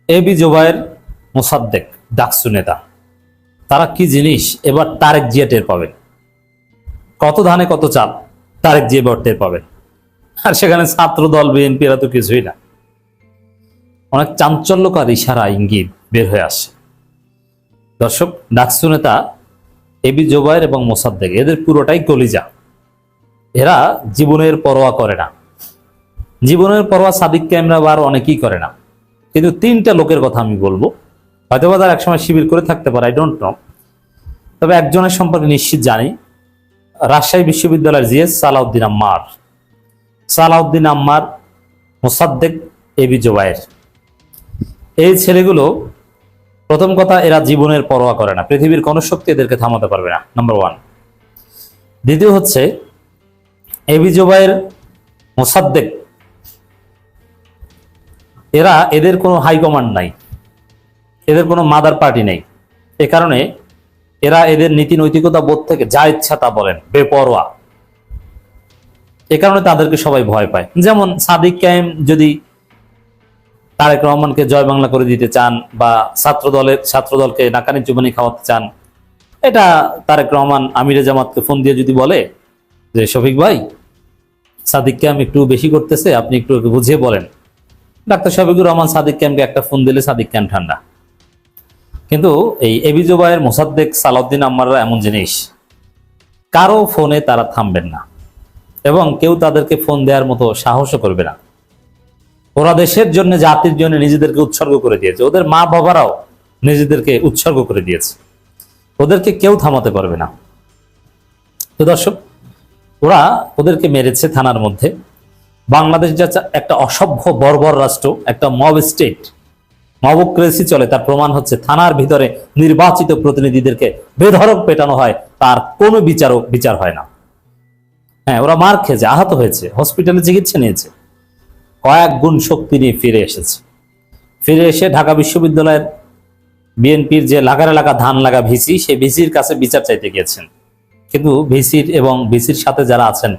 AB Zobayer, Mosaddek, DUCSU নেতা, তারা কি জিনিস এবার তারেক জিয়া টের পাবেন। কত ধানে কত চাল, তারেক জিয়া এবার টের পাবেন। আর সেখানে ছাত্র দল বিএনপি এরা তো কিছুই না। অনেক চাঞ্চল্যকর ইশারা ইঙ্গিত বের হয়ে আসে। দর্শক, ডাকসু নেতা এবি জোবায়ের এবং মোসাদ্দেক এদের পুরোটাই কলিজা। এরা জীবনের পরোয়া করে না। জীবনের পরোয়া সাদিক ক্যামেরা বা অনেকেই করে না। কিন্তু তিনটা লোকের কথা আমি বলবো, হয়তো বা তারা একসময় শিবির করে থাকতে পারে, আই ডোন্ট নো। তবে একজনের সম্পর্কে নিশ্চিত জানি, রাজশাহী বিশ্ববিদ্যালয়ের জিএস সালাউদ্দিন আম্মার। সালাউদ্দিন আম্মার, মোসাদ্দেক, এবি জোবায়ের, এই ছেলেগুলো, প্রথম কথা, এরা জীবনের পরোয়া করে না। পৃথিবীর কোন শক্তি এদেরকে থামাতে পারবে না, নাম্বার ওয়ান। দ্বিতীয় হচ্ছে, এবি জোবায়ের, মোসাদ্দেক, এদের কোনো হাইকমান্ড নাই, এদের কোনো মাদার পার্টি নেই। এ কারণে এরা এদের নীতি নৈতিকতা বোধ থেকে যা ইচ্ছা তা বলেন, বেপরোয়া। এ কারণে তাদেরকে সবাই ভয় পায়। যেমন সাদিক কায়েম যদি তারেক রহমানকে জয় বাংলা করে দিতে চান বা ছাত্রদলকে নাকানি চুবানি খাওয়াতে চান, এটা তারেক রহমান আমিরে জামাতকে ফোন দিয়ে যদি বলে যে শফিক ভাই, সাদিক কায়েম একটু বেশি করতেছে, আপনি একটু বুঝিয়ে বলেন, ডাক্তার শফিকুর রহমান সাদিক ক্যাম্পকে একটা ফোন দিলে সাদিক ক্যাম্প ঠান্ডা। কিন্তু এই এবি জোবায়ের, মোসাদ্দেক, সালাউদ্দিন আম্মাররা এমন জিনিস, কারো ফোনে তারা থামবেন না এবং কেউ তাদেরকে ফোন দেওয়ার মতো সাহসও করবে না। ওরা দেশের জন্য, জাতির জন্য নিজেদেরকে উৎসর্গ করে দিয়েছে। ওদের মা বাবারাও নিজেদেরকে উৎসর্গ করে দিয়েছে। ওদেরকে কেউ থামাতে পারবে না। তো দর্শক, ওদেরকে মেরেছে থানার মধ্যে। বাংলাদেশ যা একটা অসভ্য বর্বর রাষ্ট্র, একটা মব স্টেট, মবক্রেসি চলে, তার প্রমাণ হচ্ছে থানার ভিতরে নির্বাচিত প্রতিনিধিদেরকে বেধড়ক পেটানো হয়, তার কোনো বিচার হয় না। হ্যাঁ, ওরা মার খেয়েছে, আহত হয়েছে, হসপিটালে চিকিৎসা নিয়েছে, কয়েক গুণ শক্তি নিয়ে ফিরে এসেছে। ফিরে এসে ঢাকা বিশ্ববিদ্যালয়ের বিএনপির যে লাগার এলাকা ধান লাগা ভিসি, সেই ভিসির কাছে বিচার চাইতে গিয়েছেন। কিন্তু ভিসির এবং ভিসির সাথে যারা আছেন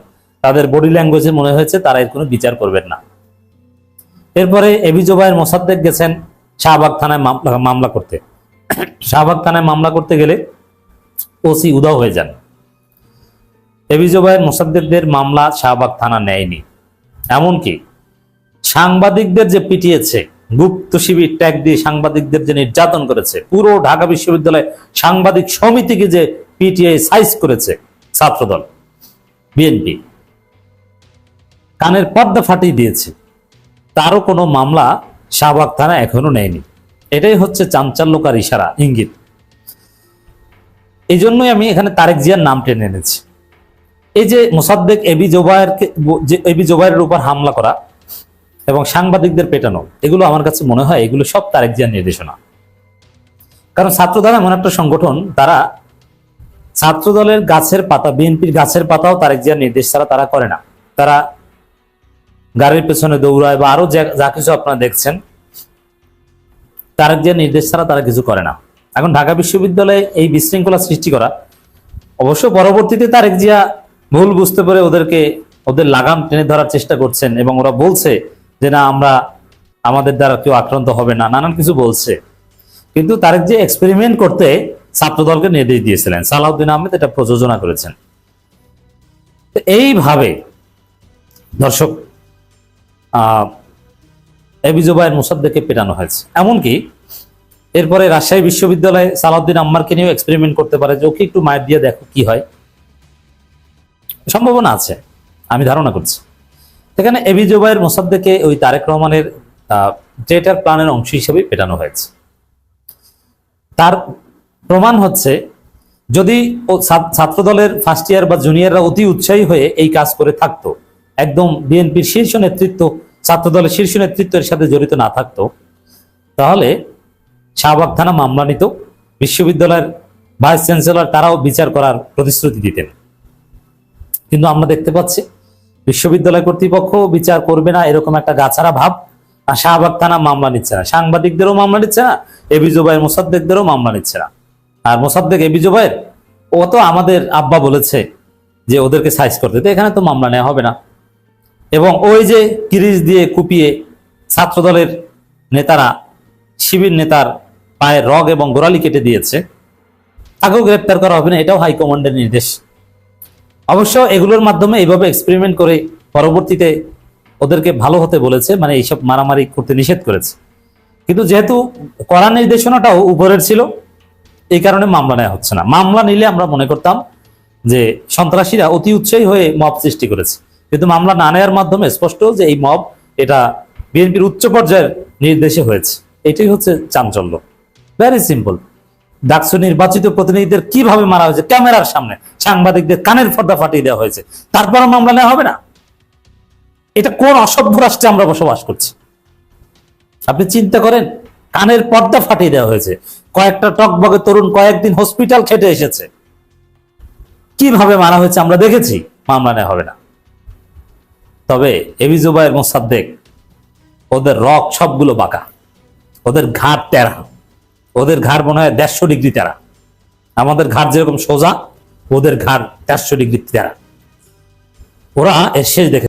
তাদের বডি ল্যাঙ্গুয়েজে মনে হয়েছে তারা এর কোনো বিচার করবেন না। এরপরে এবি জোবায়ের, মোসাদ্দেক গেছেন শাহবাগ থানায় মামলা করতে। শাহবাগ থানায় মামলা করতে গেলে ওসি উধাও হয়ে যান। এবি জোবায়ের, মোসাদ্দেকদের মামলা শাহবাগ থানা নেয়নি। এমনকি সাংবাদিকদের যে পিটিয়েছে, গুপ্ত শিবির ট্যাগ দিয়ে সাংবাদিকদের যে নির্যাতন করেছে, পুরো ঢাকা বিশ্ববিদ্যালয় সাংবাদিক সমিতিকে যে পিটিয়ে সাইজ করেছে ছাত্রদল বিএনপি, কানের পর্দা ফাটিয়ে দিয়েছে, তারও কোনো মামলা শাহবাগ থানা এখনো নেয়নি। এটাই হচ্ছে চাঞ্চল্যকার ইশারা, ইঙ্গিত। এই জন্যই আমি এখানে তারেক জিয়ার নাম টেনে এনেছি। এই যে মোসাদ্দেক, এবি জোবায়ের উপর হামলা করা এবং সাংবাদিকদের পেটানো, এগুলো আমার কাছে মনে হয় এগুলো সব তারেক জিয়ার নির্দেশনা। কারণ ছাত্রদল এমন একটা সংগঠন, তারা ছাত্রদলের গাছের পাতা, বিএনপির গাছের পাতাও তারেক জিয়ার নির্দেশ ছাড়া তারা করে না। তারা গাড়ির পেছনে দৌড়ায় বা আরো যা কিছু আপনারা দেখছেন, তারেক জিয়ার নির্দেশ ছাড়া তারা কিছু করে না। এখন ঢাকা বিশ্ববিদ্যালয়ে এই বিশৃঙ্খলা সৃষ্টি করা, অবশ্য পরবর্তীতে তারেক জিয়া ভুল বুঝতে পেরে ওদের লাগাম টেনে ধরার চেষ্টা করছেন এবং ওরা বলছে যে না, আমাদের দ্বারা কেউ আক্রান্ত হবে না, নানান কিছু বলছে। কিন্তু তারেক জিয়া এক্সপেরিমেন্ট করতে ছাত্রদলকে নির্দেশ দিয়েছিলেন, সালাউদ্দিন আহমেদ এটা প্রযোজনা করেছেন। এইভাবে দর্শক, এবি জোবায়ের, মোসাদ্দেককে পেটানো হয়েছে। এমনকি এরপরে রাজশাহী বিশ্ববিদ্যালয়ে সালাউদ্দিন আম্মারকে নিয়েও এক্সপেরিমেন্ট করতে পারে যে ওকে একটু মায়ের দিয়ে দেখো কি হয়। সম্ভাবনা আছে, আমি ধারণা করছি। এখানে এবি জোবায়ের, মোসাদ্দেককে ওই তারেক রহমানের ট্রেটার প্ল্যানের অংশ হিসেবে পেটানো হয়েছে। তার প্রমাণ হচ্ছে, যদি ছাত্রদলের ফার্স্ট ইয়ার বা জুনিয়ররা অতি উৎসাহী হয়ে এই কাজ করে থাকতো, একদম বিএনপির শীর্ষ নেতৃত্ব, ছাত্রদলের শীর্ষ নেতৃত্বের সাথে জড়িত না থাকতো, তাহলে শাহবাগ থানা মামলা নিত, বিশ্ববিদ্যালয়ের ভাইস চ্যান্সেলর তারাও বিচার করার প্রতিশ্রুতি দিতেন। কিন্তু আমরা দেখতে পাচ্ছি বিশ্ববিদ্যালয় কর্তৃপক্ষ বিচার করবে না, এরকম একটা গাছারা ভাব। আর শাহবাগ থানা মামলা নিচ্ছে না, সাংবাদিকদেরও মামলা নিচ্ছে না, এবি জোবায়ের, মোসাদ্দেকদেরও মামলা নিচ্ছে না। আর মোসাদ্দেক, এবি জোবায়ের, ও তো আমাদের আব্বা বলেছে যে ওদেরকে সাইজ করতে, তো এখানে তো মামলা নেওয়া হবে না। এবং ওই যে কিরিচ দিয়ে কুপিয়ে ছাত্রদলের নেতারা শিবির নেতার পায়ের রগ এবং গোড়ালি কেটে দিয়েছে, তাকেও গ্রেপ্তার করা হবে না, এটাও হাইকমান্ডের নির্দেশ। অবশ্য এগুলোর মাধ্যমে এইভাবে এক্সপেরিমেন্ট করে পরবর্তীতে ওদেরকে ভালো হতে বলেছে, মানে এইসব মারামারি করতে নিষেধ করেছে। কিন্তু যেহেতু কড়া নির্দেশনাটাও উপরের ছিল, এই কারণে মামলা নেওয়া হচ্ছে না। মামলা নিলে আমরা মনে করতাম যে সন্ত্রাসীরা অতি উৎসাহী হয়ে মব সৃষ্টি করেছে, কিন্তু মামলা না নেওয়ার মাধ্যমে স্পষ্ট যে এই মব এটা বিএনপির উচ্চ পর্যায়ের নির্দেশে হয়েছে। এটাই হচ্ছে চাঞ্চল্য। Very simple. ডাকসু নির্বাচিত প্রতিনিধিদের কিভাবে মারা হয়েছে ক্যামেরার সামনে, সাংবাদিকদের কানের পর্দা ফাটিয়ে দেওয়া হয়েছে, তারপরও মামলা নেওয়া হবে না? এটা কোন অসভ্য রাষ্ট্রে আমরা বসবাস করছি? আপনি চিন্তা করেন, কানের পর্দা ফাটিয়ে দেওয়া হয়েছে, কয়েকটা টকবগে তরুণ কয়েকদিন হসপিটাল খেটে এসেছে, কিভাবে মারা হয়েছে আমরা দেখেছি, মামলা নেওয়া হবে না। তবে এবি জুবায়ের মোসাদ্দেক, ওদের রক সবগুলো বাঁকা, ওদের ঘাড় তেরা, ওদের ঘাড় মনে হয় 150 ডিগ্রি তেরা। আমাদের ঘাড় যেরকম সোজা, ওদের ঘাড় 400 ডিগ্রি তেরা। ওরা এর শেষ দেখে